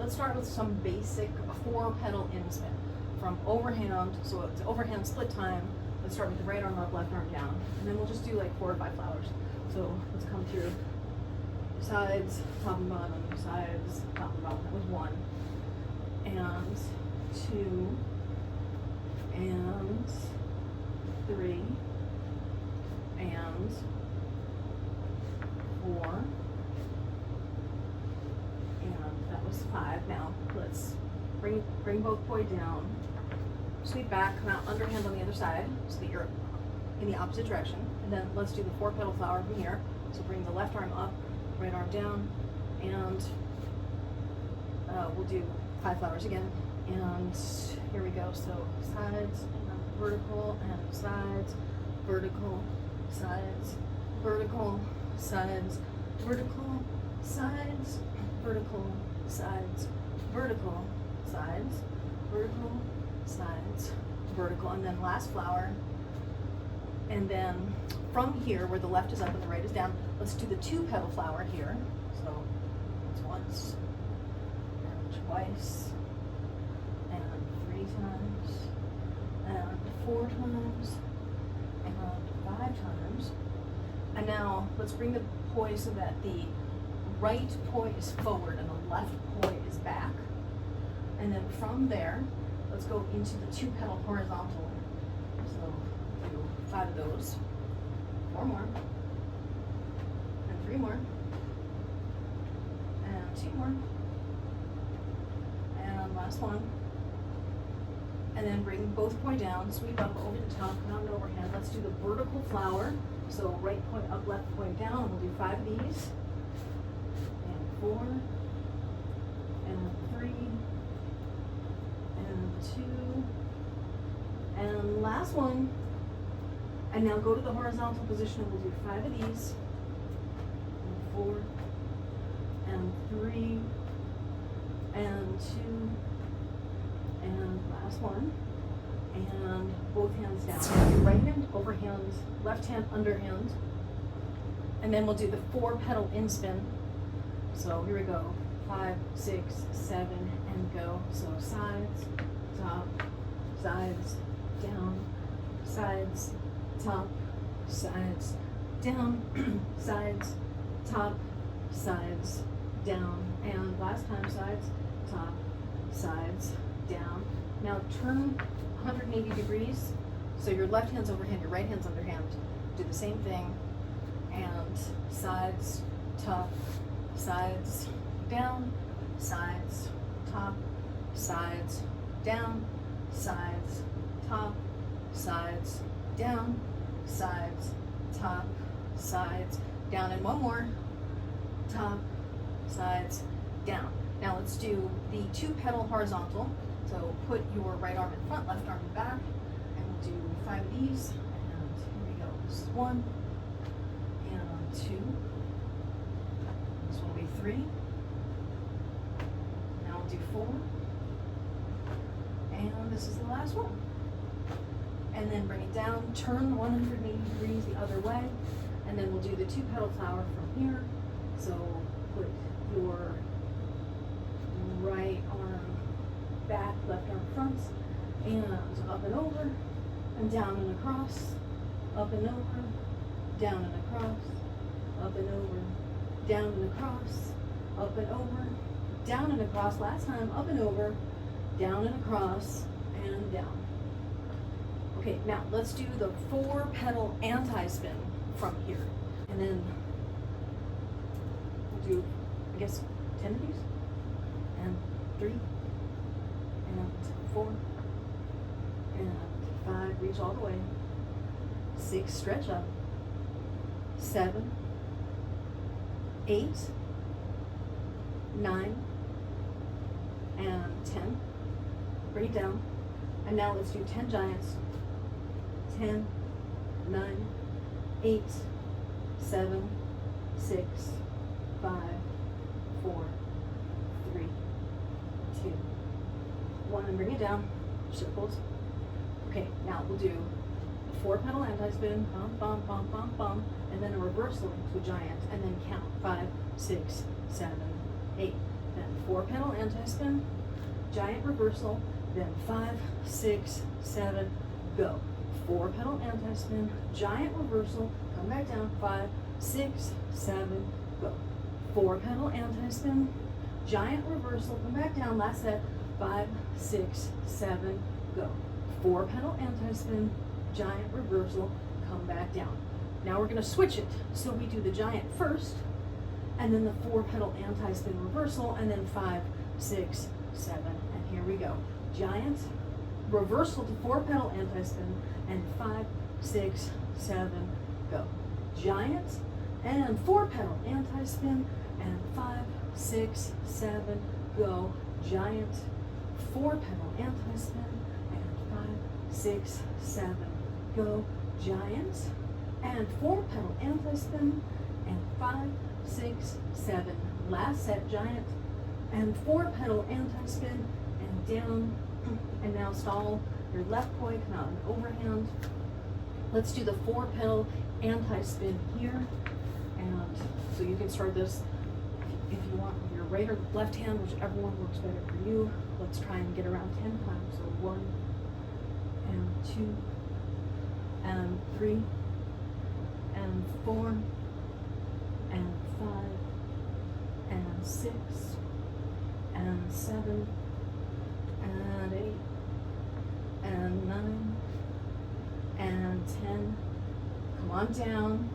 let's start with some basic 4-petal inspin. From overhand, so it's overhand split time. Let's start with the right arm up, left arm down, and then we'll just do like 4 or 5 flowers. So let's come through sides, top and bottom, sides, top and bottom. That was 1, and 2, and 3, and 4, and that was 5. Now let's bring both poi down, sweep back, come out underhand on the other side so that you're in the opposite direction. And then let's do the 4-petal flower from here. So bring the left arm up, right arm down, and we'll do 5 flowers again. And here we go. So sides, and vertical, and sides, vertical, sides, vertical, sides, vertical, sides, vertical, sides, vertical, sides, vertical, sides, vertical, and then last flower. And then from here, where the left is up and the right is down, let's do the 2-petal flower here. So it's once, and twice, and 3 times, and 4 times, and 5 times. And now let's bring the poi so that the right poi is forward and the left poi is back. And then from there, let's go into the 2-petal horizontal. So do 5 of those, 4 more, and 3 more, and 2 more, and last one. And then bring both poi down, sweep up over the top, not an overhand. Let's do the vertical flower. So right poi up, left poi down. We'll do 5 of these, and 4, and 3, and 2, and last one. And now go to the horizontal position and we'll do 5 of these, and 4, and 3, and 2, and last one. And both hands down. Right hand overhand, left hand underhand. And then we'll do the 4-petal inspin. So here we go. 5, 6, 7, and go. So sides, top, sides, down, sides, top, sides, down, sides, top, sides, down. And last time, sides, top, sides, down. Now turn 180 degrees. So your left hand's overhand, your right hand's underhand. Do the same thing. And sides, top, sides, down, sides, top, sides, down, sides, top, sides, down, sides, top, sides, down. And one more. Top, sides, down. Now let's do the 2-petal horizontal. So put your right arm in front, left arm in back, and we'll do 5 of these. And here we go. This is 1, and 2. This one will be 3. Now we'll do 4. And this is the last one. And then bring it down, turn 180 degrees the other way, and then we'll do the 2-petal flower from here. So put your right arm back, left arm front, and up and over, and down and across, up and over, down and across, up and over, down and across, up and over, down and across. Last time, up and over, down and across, and down. Okay, now let's do the 4-petal anti-spin from here. And then we'll do, I guess, 10 of these, and 3, and 4, and 5, reach all the way, 6, stretch up, 7, 8, 9, and 10, bring it down. And now let's do 10 giants, 10, 9, 8, 7, 6, 5, 4, 3, 2, 1, and bring it down, circles. Okay, now we'll do a 4-petal anti-spin, bum, bum, bum, bum, bum, and then a reversal to a giant, and then count 5, 6, 7, 8, then and 4 pedal anti-spin, giant reversal, then 5, 6, 7, go. 4 pedal anti-spin, giant reversal, come back down, 5, 6, 7, go. 4 pedal anti-spin, giant reversal, come back down, last set, 5, 6, 7, go. 4 pedal anti-spin, giant reversal, come back down. Now we're gonna switch it. So we do the giant first, and then the 4 pedal anti-spin reversal, and then 5, 6, 7, and here we go. Giant, reversal to 4 pedal anti-spin, and 5, 6, 7, go. Giant, and 4 pedal anti-spin, and 5, 6, 7, go. Giant, 4 pedal anti-spin, and 5, 6, 7, go. Giant, and 4 pedal anti-spin, and 5, 6, 7. Last set, giant, and 4 pedal anti-spin, and down, and now stall your left poi, come out and overhand. Let's do the 4 pedal anti-spin here, and so you can start this if you want with your right or left hand, whichever one works better for you. Let's try and get around 10 times. So 1, and 2, and 3, and 4, and 5, and 6, and 7, and 8, and 9, and 10. Come on down.